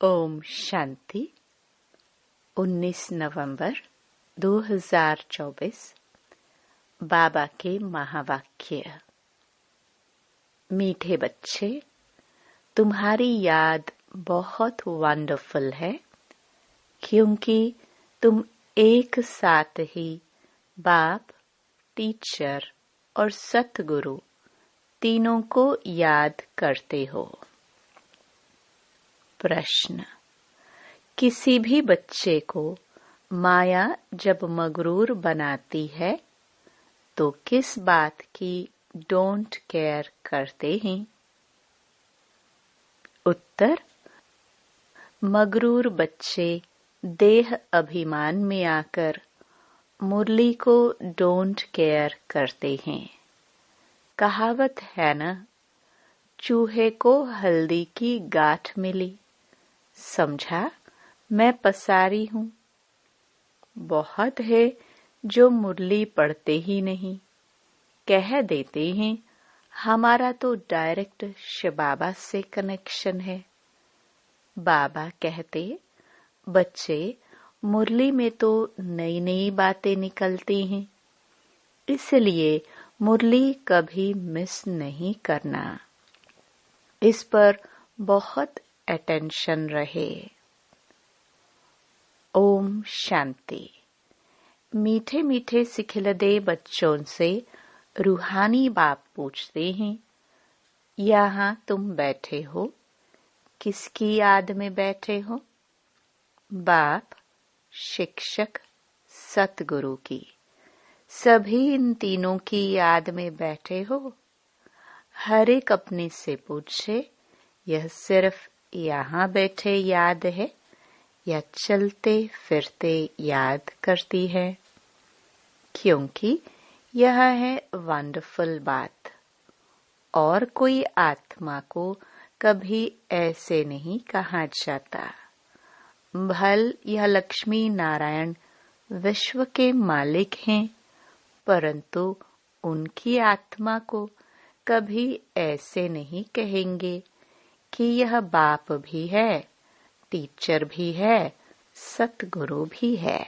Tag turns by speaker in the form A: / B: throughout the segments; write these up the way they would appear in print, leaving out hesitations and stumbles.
A: ओम शांति। 19 नवंबर 2024 बाबा के महावाक्य। मीठे बच्चे, तुम्हारी याद बहुत वंडरफुल है, क्योंकि तुम एक साथ ही बाप, टीचर और सतगुरु तीनों को याद करते हो। प्रश्न: किसी भी बच्चे को माया जब मगरूर बनाती है तो किस बात की डोंट केयर करते हैं? उत्तर: मगरूर बच्चे देह अभिमान में आकर मुरली को डोंट केयर करते हैं। कहावत है ना, चूहे को हल्दी की गांठ मिली, समझा मैं पसारी हूं। बहुत है जो मुरली पढ़ते ही नहीं, कह देते हैं हमारा तो डायरेक्ट शिव बाबा से कनेक्शन है। बाबा कहते, बच्चे मुरली में तो नई नई बातें निकलती हैं, इसलिए मुरली कभी मिस नहीं करना। इस पर बहुत अटेंशन रहे। ओम शांति। मीठे मीठे सिखिलदे बच्चों से रूहानी बाप पूछते हैं, यहाँ तुम बैठे हो, किसकी याद में बैठे हो? बाप, शिक्षक, सतगुरु की। सभी इन तीनों की याद में बैठे हो? हर एक अपने से पूछे, यह सिर्फ यहाँ बैठे याद है या चलते फिरते याद करती है? क्योंकि यह है वंडरफुल बात। और कोई आत्मा को कभी ऐसे नहीं कहा जाता। भल यह लक्ष्मी नारायण विश्व के मालिक हैं, परंतु उनकी आत्मा को कभी ऐसे नहीं कहेंगे कि यह बाप भी है, टीचर भी है, सतगुरु भी है।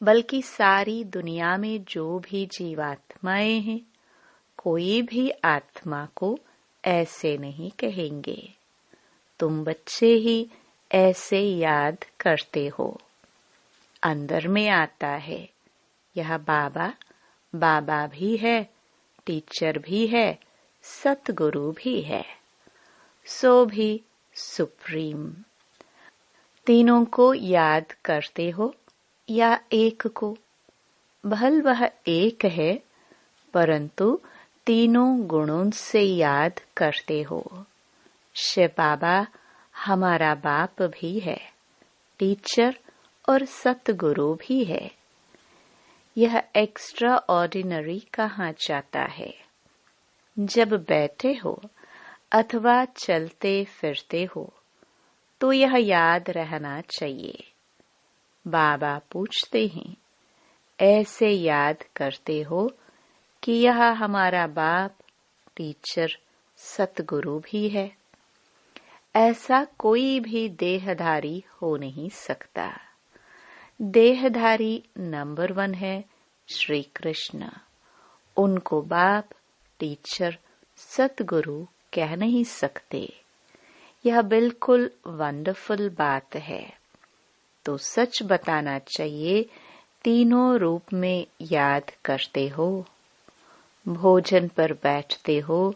A: बल्कि सारी दुनिया में जो भी जीवात्माएं हैं, कोई भी आत्मा को ऐसे नहीं कहेंगे। तुम बच्चे ही ऐसे याद करते हो। अंदर में आता है, यह बाबा, बाबा भी है, टीचर भी है, सतगुरु भी है, सो भी सुप्रीम। तीनों को याद करते हो या एक को? भल वह एक है, परंतु तीनों गुणों से याद करते हो। शिव बाबा हमारा बाप भी है, टीचर और सतगुरु भी है। यह एक्स्ट्रा ऑर्डिनरी कहा जाता है। जब बैठे हो अथवा चलते फिरते हो तो यह याद रहना चाहिए। बाबा पूछते हैं, ऐसे याद करते हो कि यह हमारा बाप, टीचर, सतगुरु भी है? ऐसा कोई भी देहधारी हो नहीं सकता। देहधारी नंबर 1 है श्री कृष्ण। उनको बाप, टीचर, सतगुरु कह नहीं सकते। यह बिल्कुल वंडरफुल बात है। तो सच बताना चाहिए, तीनों रूप में याद करते हो। भोजन पर बैठते हो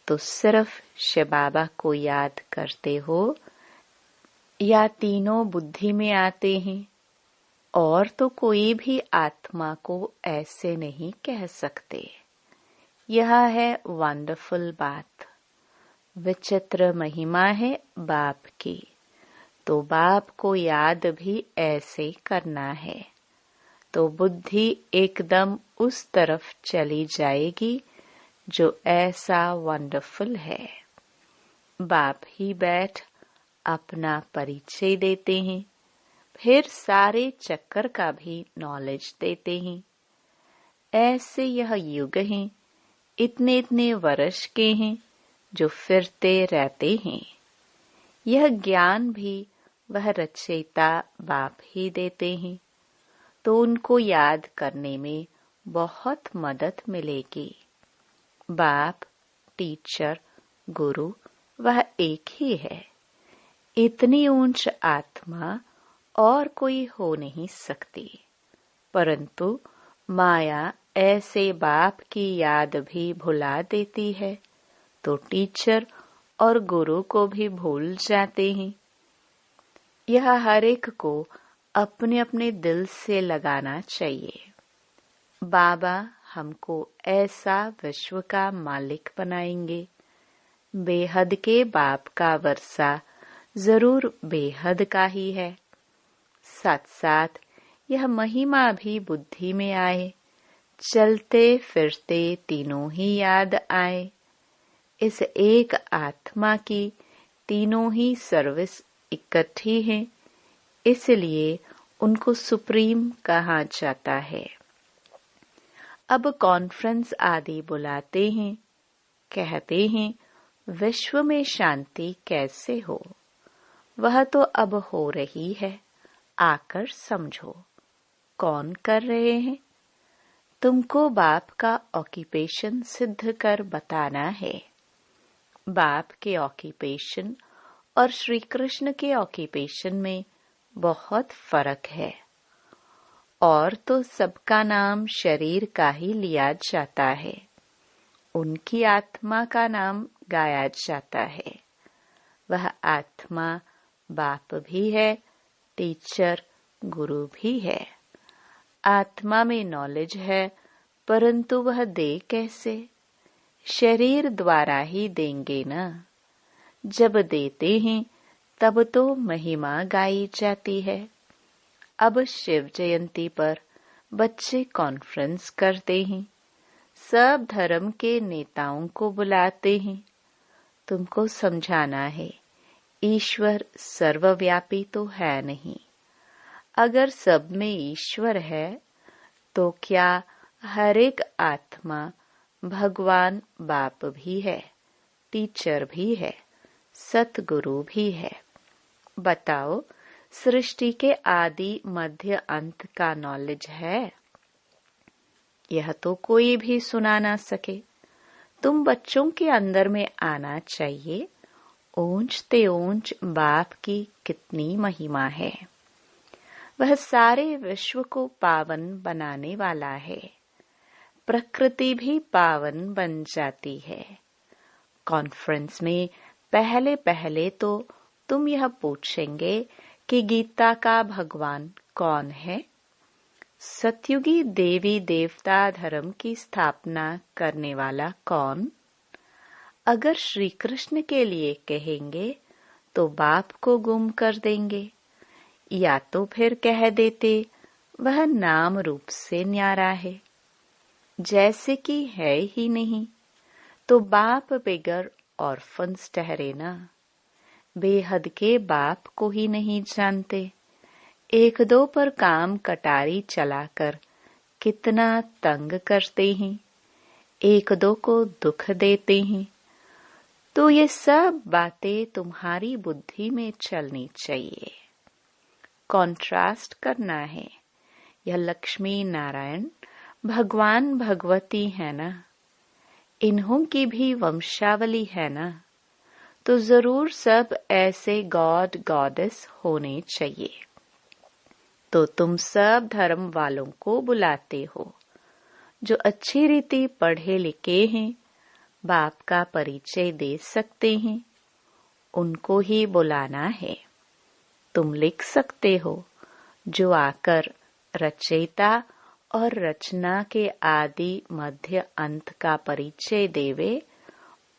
A: तो सिर्फ शिव बाबा को याद करते हो या तीनों बुद्धि में आते हैं? और तो कोई भी आत्मा को ऐसे नहीं कह सकते। यह है वंडरफुल बात। विचित्र महिमा है बाप की। तो बाप को याद भी ऐसे करना है, तो बुद्धि एकदम उस तरफ चली जाएगी जो ऐसा वंडरफुल है। बाप ही बैठ अपना परिचय देते हैं, फिर सारे चक्कर का भी नॉलेज देते हैं। ऐसे यह युग हैं, इतने इतने वर्ष के हैं जो फिरते रहते हैं। यह ज्ञान भी वह रचयिता बाप ही देते हैं, तो उनको याद करने में बहुत मदद मिलेगी। बाप, टीचर, गुरु वह एक ही है। इतनी ऊंच आत्मा और कोई हो नहीं सकती, परंतु माया ऐसे बाप की याद भी भुला देती है, तो टीचर और गुरु को भी भूल जाते हैं। यह हर एक को अपने अपने दिल से लगाना चाहिए। बाबा हमको ऐसा विश्व का मालिक बनाएंगे। बेहद के बाप का वर्षा जरूर बेहद का ही है। साथ साथ यह महिमा भी बुद्धि में आए, चलते फिरते तीनों ही याद आए। इस एक आत्मा की तीनों ही सर्विस इकट्ठी है, इसलिए उनको सुप्रीम कहा जाता है। अब कॉन्फ्रेंस आदि बुलाते हैं, कहते हैं विश्व में शांति कैसे हो। वह तो अब हो रही है, आकर समझो। कौन कर रहे हैं? तुमको बाप का ऑक्यूपेशन सिद्ध कर बताना है। बाप के ऑक्यूपेशन और श्री कृष्ण के ऑक्यूपेशन में बहुत फर्क है। और तो सबका नाम शरीर का ही लिया जाता है, उनकी आत्मा का नाम गाया जाता है। वह आत्मा बाप भी है, टीचर, गुरु भी है। आत्मा में नॉलेज है, परंतु वह दे कैसे? शरीर द्वारा ही देंगे ना। जब देते हैं तब तो महिमा गाई जाती है। अब शिव जयंती पर बच्चे कॉन्फ्रेंस करते हैं, सब धर्म के नेताओं को बुलाते हैं। तुमको समझाना है, ईश्वर सर्वव्यापी तो है नहीं। अगर सब में ईश्वर है तो क्या हर एक आत्मा भगवान बाप भी है, टीचर भी है, सतगुरु भी है। बताओ, सृष्टि के आदि मध्य अंत का नॉलेज है? यह तो कोई भी सुना ना सके। तुम बच्चों के अंदर में आना चाहिए। ऊंचते ऊंच बाप की कितनी महिमा है। वह सारे विश्व को पावन बनाने वाला है। प्रकृति भी पावन बन जाती है। कॉन्फ्रेंस में पहले पहले तो तुम यह पूछेंगे कि गीता का भगवान कौन है? सतयुगी देवी देवता धर्म की स्थापना करने वाला कौन? अगर श्री कृष्ण के लिए कहेंगे तो बाप को गुम कर देंगे, या तो फिर कह देते वह नाम रूप से न्यारा है, जैसे कि है ही नहीं, तो बाप बिगर ऑर्फन्स ठहरे ना। बेहद के बाप को ही नहीं जानते। एक दो पर काम कटारी चलाकर कितना तंग करते हैं, एक दो को दुख देते हैं। तो ये सब बातें तुम्हारी बुद्धि में चलनी चाहिए। कॉन्ट्रास्ट करना है। यह लक्ष्मी नारायण भगवान भगवती है ना, इन्हों की भी वंशावली है ना, तो जरूर सब ऐसे गॉड गॉडेस होने चाहिए। तो तुम सब धर्म वालों को बुलाते हो, जो अच्छी रीति पढ़े लिखे हैं, बाप का परिचय दे सकते हैं, उनको ही बुलाना है। तुम लिख सकते हो, जो आकर रचयिता और रचना के आदि मध्य अंत का परिचय देवे,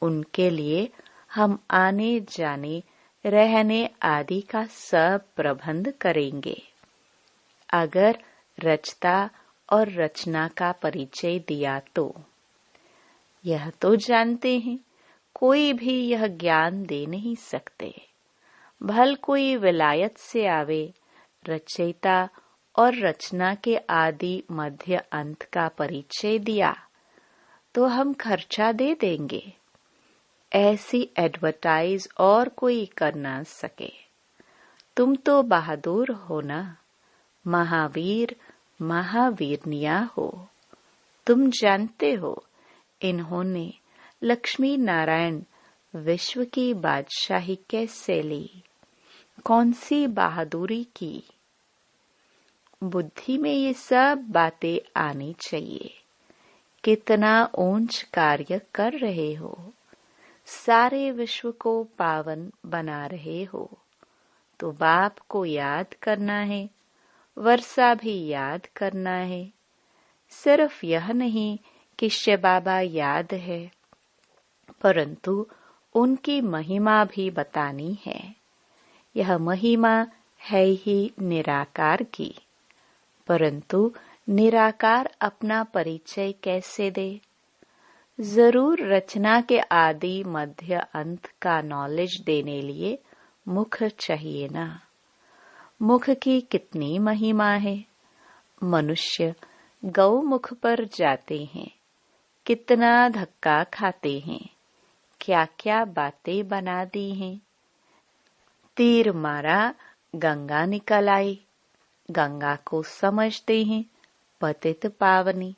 A: उनके लिए हम आने जाने रहने आदि का सब प्रबंध करेंगे। अगर रचता और रचना का परिचय दिया तो यह तो जानते हैं, कोई भी यह ज्ञान दे नहीं सकते। भल कोई विलायत से आवे, रचयिता और रचना के आदि मध्य अंत का परिचय दिया तो हम खर्चा दे देंगे। ऐसी एडवर्टाइज और कोई कर ना सके। तुम तो बहादुर हो ना, महावीर महावीरनिया हो। तुम जानते हो इन्होंने लक्ष्मी नारायण विश्व की बादशाही कैसे ली, कौन सी बहादुरी की। बुद्धि में ये सब बातें आनी चाहिए। कितना ऊंच कार्य कर रहे हो, सारे विश्व को पावन बना रहे हो। तो बाप को याद करना है, वर्षा भी याद करना है। सिर्फ यह नहीं कि शिव बाबा याद है, परंतु उनकी महिमा भी बतानी है। यह महिमा है ही निराकार की, परंतु निराकार अपना परिचय कैसे दे। जरूर रचना के आदि मध्य अंत का नॉलेज देने लिए मुख चाहिए ना। मुख की कितनी महिमा है। मनुष्य गौमुख पर जाते हैं, कितना धक्का खाते हैं, क्या क्या बातें बना दी हैं। तीर मारा, गंगा निकल आई। गंगा को समझते हैं पतित पावनी।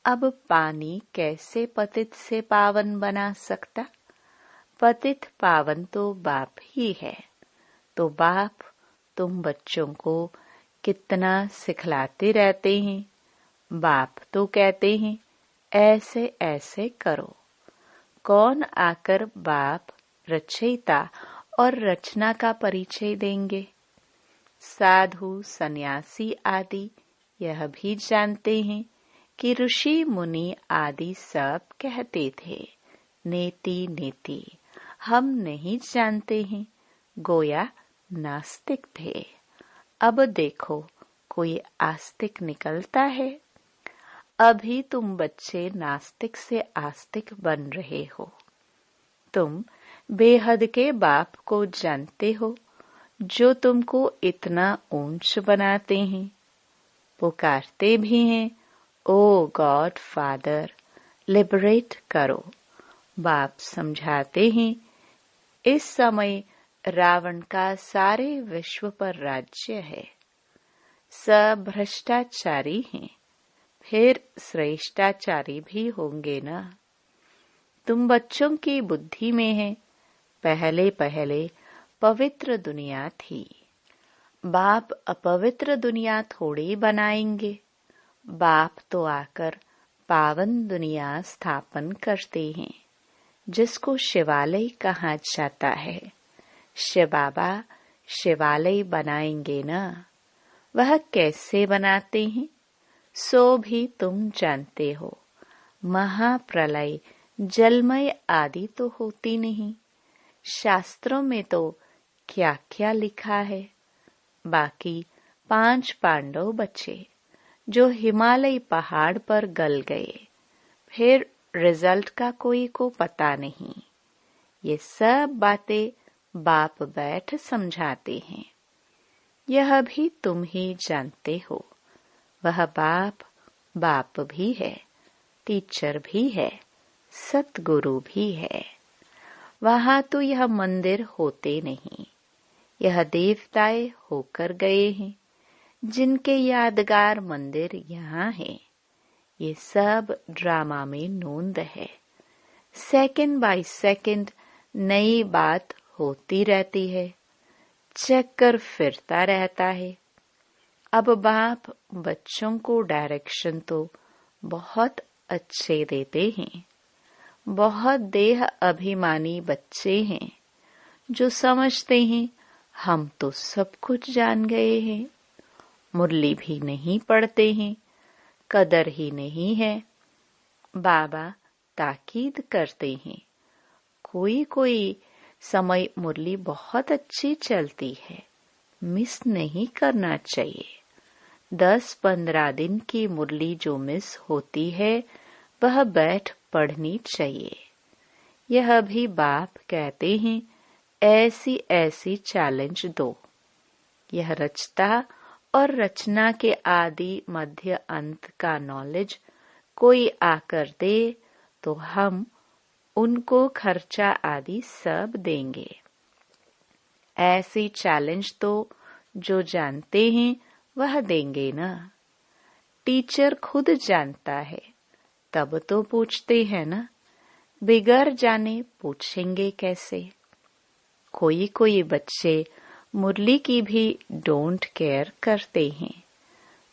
A: अब पानी कैसे पतित से पावन बना सकता। पतित पावन तो बाप ही है। तो बाप तुम बच्चों को कितना सिखलाते रहते हैं। बाप तो कहते हैं ऐसे ऐसे करो। कौन आकर बाप रचयिता और रचना का परिचय देंगे। साधु सन्यासी आदि यह भी जानते हैं कि ऋषि मुनि आदि सब कहते थे नेति नेति। हम नहीं जानते हैं, गोया नास्तिक थे। अब देखो कोई आस्तिक निकलता है। अभी तुम बच्चे नास्तिक से आस्तिक बन रहे हो। तुम बेहद के बाप को जानते हो, जो तुमको इतना ऊंच बनाते हैं। पुकारते भी हैं, ओ गॉड फादर लिबरेट करो। बाप समझाते हैं इस समय रावण का सारे विश्व पर राज्य है। सब भ्रष्टाचारी हैं, फिर श्रेष्ठाचारी भी होंगे ना। तुम बच्चों की बुद्धि में है पहले पहले पवित्र दुनिया थी। बाप अपवित्र दुनिया थोड़ी बनाएंगे। बाप तो आकर पावन दुनिया स्थापन करते हैं, जिसको शिवालय कहा जाता है। शिव बाबा शिवालय बनाएंगे ना। वह कैसे बनाते हैं सो भी तुम जानते हो। महाप्रलय जलमय आदि तो होती नहीं। शास्त्रों में तो क्या क्या लिखा है। बाकी 5 पांडव बचे जो हिमालय पहाड़ पर गल गए। फिर रिजल्ट का कोई को पता नहीं। ये सब बातें बाप बैठ समझाते हैं। यह भी तुम ही जानते हो। वह बाप बाप भी है, टीचर भी है, सतगुरु भी है। वहां तो यह मंदिर होते नहीं। यह देवताएं होकर गए हैं, जिनके यादगार मंदिर यहाँ है। ये सब ड्रामा में नोंद है। सेकंड बाय सेकंड नई बात होती रहती है। चक्कर फिरता रहता है। अब बाप बच्चों को डायरेक्शन तो बहुत अच्छे देते हैं। बहुत देह अभिमानी बच्चे हैं जो समझते हैं हम तो सब कुछ जान गए हैं। मुरली भी नहीं पढ़ते हैं, कदर ही नहीं है। बाबा ताकीद करते हैं। कोई कोई समय मुरली बहुत अच्छी चलती है, मिस नहीं करना चाहिए। 10-15 दिन की मुरली जो मिस होती है वह बैठ पढ़नी चाहिए। यह भी बाप कहते हैं ऐसी ऐसी चैलेंज दो। यह रचता और रचना के आदि मध्य अंत का नॉलेज कोई आकर दे तो हम उनको खर्चा आदि सब देंगे। ऐसी चैलेंज तो जो जानते हैं वह देंगे ना। टीचर खुद जानता है तब तो पूछते हैं ना, बिगर जाने पूछेंगे कैसे। कोई कोई बच्चे मुरली की भी डोंट केयर करते हैं।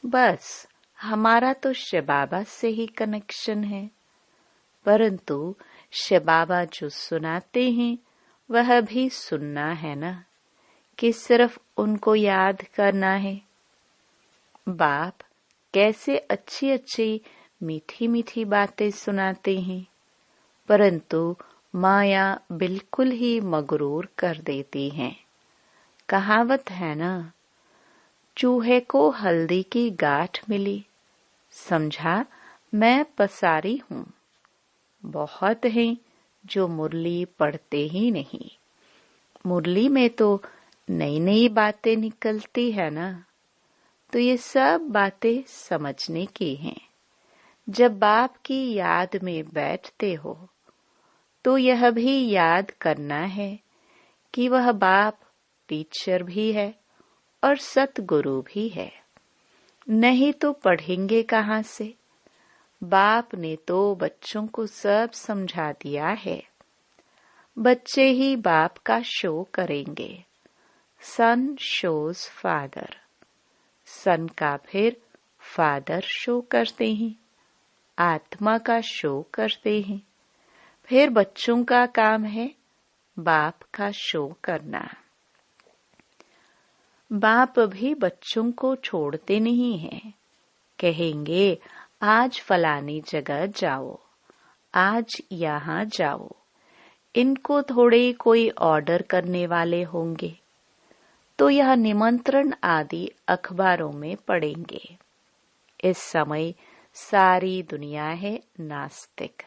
A: बस हमारा तो शिव बाबा से ही कनेक्शन है। परंतु शिव बाबा जो सुनाते हैं वह भी सुनना है ना, कि सिर्फ उनको याद करना है। बाप कैसे अच्छी अच्छी मीठी मीठी बातें सुनाते हैं, परंतु माया बिल्कुल ही मगरूर कर देती है। कहावत है ना, चूहे को हल्दी की गांठ मिली, समझा मैं पसारी हूँ। बहुत हैं जो मुरली पढ़ते ही नहीं। मुरली में तो नई नई बातें निकलती है ना, तो ये सब बातें समझने की हैं। जब बाप की याद में बैठते हो तो यह भी याद करना है कि वह बाप टीचर भी है और सतगुरु भी है। नहीं तो पढ़ेंगे कहाँ से। बाप ने तो बच्चों को सब समझा दिया है। बच्चे ही बाप का शो करेंगे। सन शोज फादर। सन का फिर फादर शो करते हैं, आत्मा का शो करते हैं। फिर बच्चों का काम है बाप का शो करना। बाप भी बच्चों को छोड़ते नहीं हैं। कहेंगे आज फलानी जगह जाओ, आज यहाँ जाओ। इनको थोड़े कोई ऑर्डर करने वाले होंगे तो यह निमंत्रण आदि अखबारों में पढ़ेंगे। इस समय सारी दुनिया है नास्तिक।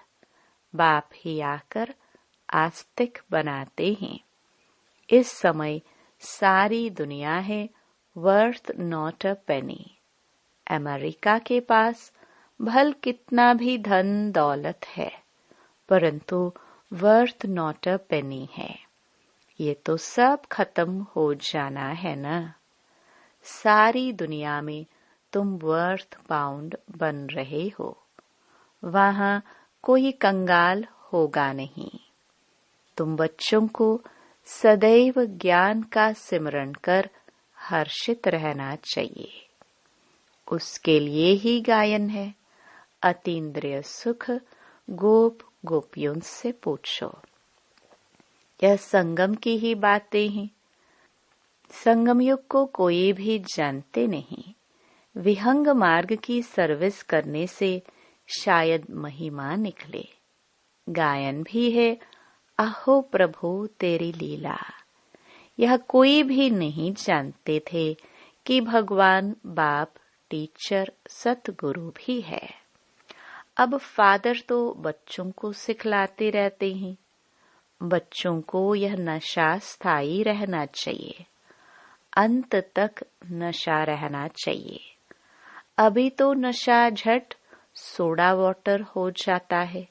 A: बाप ही आकर आस्तिक बनाते हैं। इस समय सारी दुनिया है worth not a Penney. America के पास भल कितना भी धन दौलत है, परंतु वर्थ नॉट अ पेनी है। ये तो सब खत्म हो जाना है ना। सारी दुनिया में तुम वर्थ पाउंड बन रहे हो। वहां कोई कंगाल होगा नहीं। तुम बच्चों को सदैव ज्ञान का सिमरण कर हर्षित रहना चाहिए। उसके लिए ही गायन है। अतीन्द्रिय सुख गोप गोपियों से पूछो। यह संगम की ही बातें हैं। संगम युग को कोई भी जानते नहीं। विहंग मार्ग की सर्विस करने से शायद महिमा निकले। गायन भी है अहो प्रभु तेरी लीला। यह कोई भी नहीं जानते थे कि भगवान बाप टीचर सतगुरु भी है। अब फादर तो बच्चों को सिखलाते रहते हैं। बच्चों को यह नशा स्थायी रहना चाहिए, अंत तक नशा रहना चाहिए। अभी तो नशा झट सोडा वाटर हो जाता है।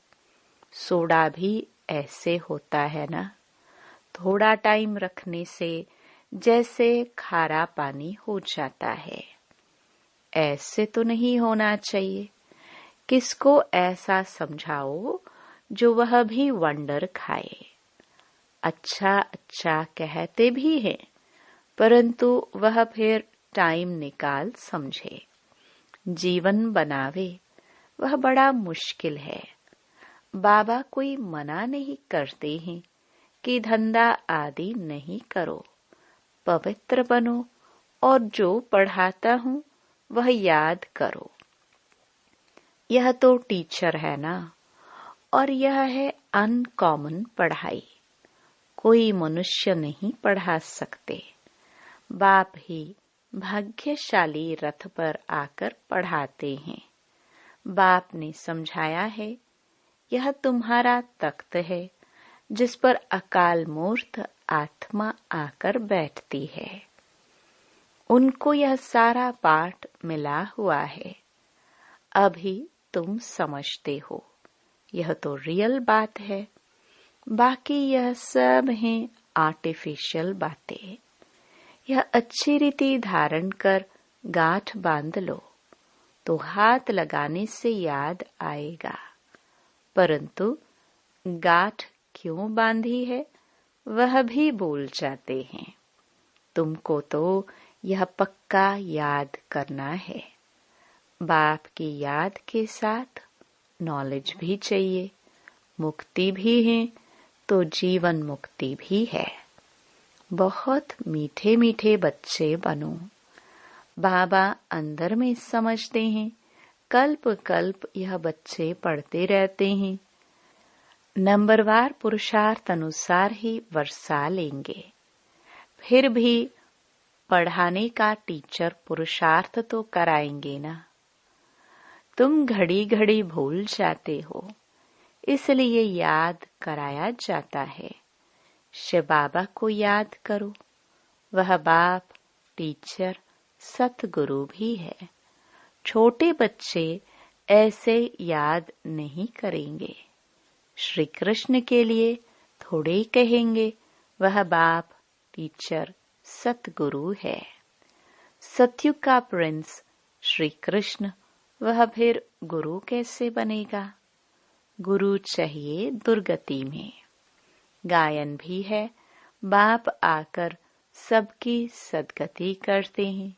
A: सोडा भी ऐसे होता है ना, थोड़ा टाइम रखने से जैसे खारा पानी हो जाता है। ऐसे तो नहीं होना चाहिए। किसको ऐसा समझाओ जो वह भी वंडर खाए। अच्छा अच्छा कहते भी हैं, परंतु वह फिर टाइम निकाल समझे, जीवन बनावे, वह बड़ा मुश्किल है। बाबा कोई मना नहीं करते हैं कि धंधा आदि नहीं करो, पवित्र बनो और जो पढ़ाता हूँ वह याद करो। यह तो टीचर है ना, और यह है अनकॉमन पढ़ाई। कोई मनुष्य नहीं पढ़ा सकते। बाप ही भाग्यशाली रथ पर आकर पढ़ाते हैं। बाप ने समझाया है, यह तुम्हारा तख्त है जिस पर अकाल मूर्त आत्मा आकर बैठती है। उनको यह सारा पाठ मिला हुआ है। अभी तुम समझते हो। यह तो रियल बात है। बाकी यह सब हैं आर्टिफिशियल बातें। यह अच्छी रीति धारण कर गांठ बांध लो तो हाथ लगाने से याद आएगा, परंतु गांठ क्यों बांधी है वह भी भूल जाते हैं। तुमको तो यह पक्का याद करना है। बाप की याद के साथ नॉलेज भी चाहिए। मुक्ति भी है तो जीवन मुक्ति भी है। बहुत मीठे मीठे बच्चे बनो। बाबा अंदर में समझते हैं, कल्प कल्प यह बच्चे पढ़ते रहते हैं। नंबरवार पुरुषार्थ अनुसार ही वर्षा लेंगे। फिर भी पढ़ाने का टीचर पुरुषार्थ तो कराएंगे ना। तुम घड़ी घड़ी भूल जाते हो, इसलिए याद कराया जाता है। शिव बाबा को याद करो, वह बाप, टीचर, सतगुरु भी है। छोटे बच्चे ऐसे याद नहीं करेंगे। श्री कृष्ण के लिए थोड़े ही कहेंगे, वह बाप, टीचर, सतगुरु है। सतयुग का प्रिंस श्री कृष्ण, वह फिर गुरु कैसे बनेगा? गुरु चाहिए दुर्गति में। गायन भी है, बाप आकर सबकी सदगति करते हैं।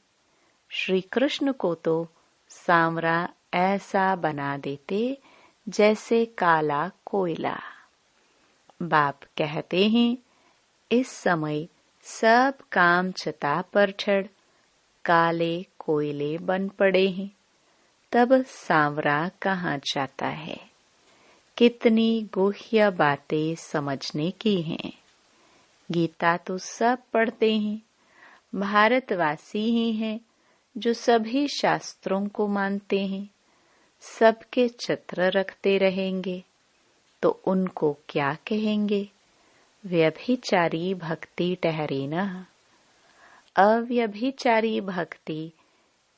A: श्री कृष्ण को तो सांवरा ऐसा बना देते जैसे काला कोयला। बाप कहते हैं, इस समय सब काम छता पर चढ़ काले कोयले बन पड़े हैं, तब सांवरा कहाँ जाता है? कितनी गुह्य बातें समझने की हैं। गीता तो सब पढ़ते हैं, भारतवासी ही हैं जो सभी शास्त्रों को मानते हैं। सबके चित्र रखते रहेंगे तो उनको क्या कहेंगे? व्यभिचारी भक्ति ठहरे न। अव्यभिचारी भक्ति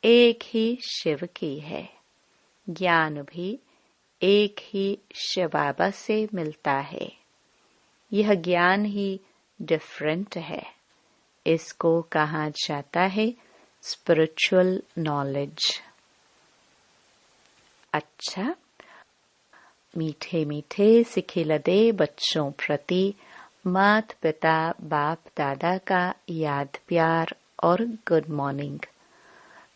A: एक ही शिव की है। ज्ञान भी एक ही शिव बाबा से मिलता है। यह ज्ञान ही डिफरेंट है। इसको कहा जाता है स्पिरिचुअल नॉलेज। अच्छा, मीठे मीठे सिखिलदे बच्चों प्रति माता पिता बाप दादा का याद प्यार और गुड मॉर्निंग।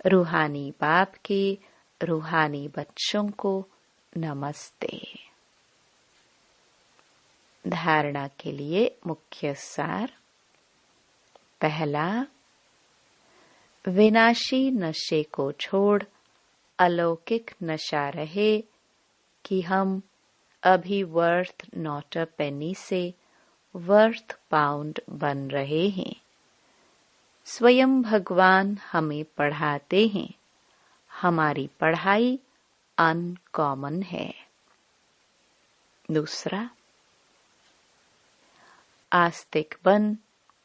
A: रूहानी बाप के रूहानी बच्चों को नमस्ते। धारणा के लिए मुख्य सार। पहला, विनाशी नशे को छोड़ अलौकिक नशा रहे कि हम अभी वर्थ नॉट अ पेनी से वर्थ पाउंड बन रहे हैं। स्वयं भगवान हमें पढ़ाते हैं। हमारी पढ़ाई अनकॉमन है। दूसरा, आस्तिक बन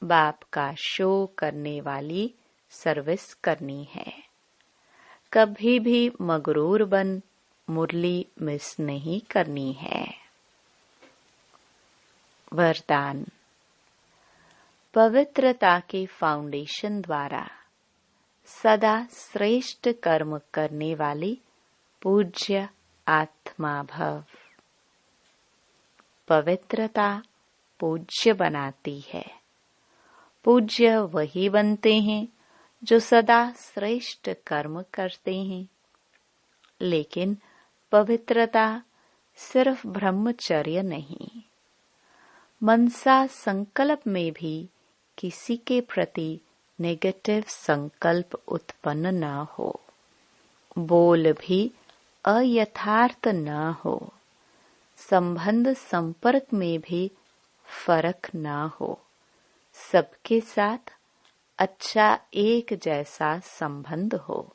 A: बाप का शो करने वाली सर्विस करनी है। कभी भी मगरूर बन मुरली मिस नहीं करनी है। वरदान। पवित्रता के फाउंडेशन द्वारा सदा श्रेष्ठ कर्म करने वाली पूज्य आत्मा भव। पवित्रता पूज्य बनाती है। पूज्य वही बनते हैं जो सदा श्रेष्ठ कर्म करते हैं। लेकिन पवित्रता सिर्फ ब्रह्मचर्य नहीं, मनसा संकल्प में भी किसी के प्रति नेगेटिव संकल्प उत्पन्न न हो, बोल भी अयथार्थ न हो, संबंध संपर्क में भी फर्क न हो, सबके साथ अच्छा एक जैसा संबंध हो,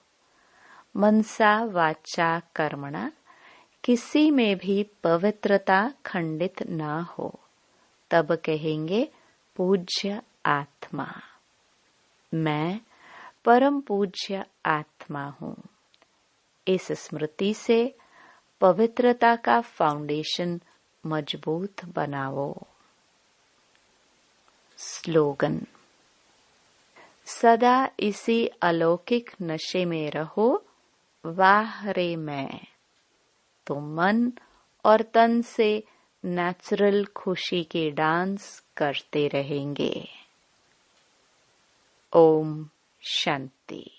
A: मनसा वाचा कर्मणा किसी में भी पवित्रता खंडित न हो, तब कहेंगे पूज्य आत्मा। मैं परम पूज्य आत्मा हूँ। इस स्मृति से पवित्रता का फाउंडेशन मजबूत बनाओ। स्लोगन। सदा इसी अलौकिक नशे में रहो, वाह रे मैं। तो मन और तन से नेचुरल खुशी के डांस करते रहेंगे। ओम शांति।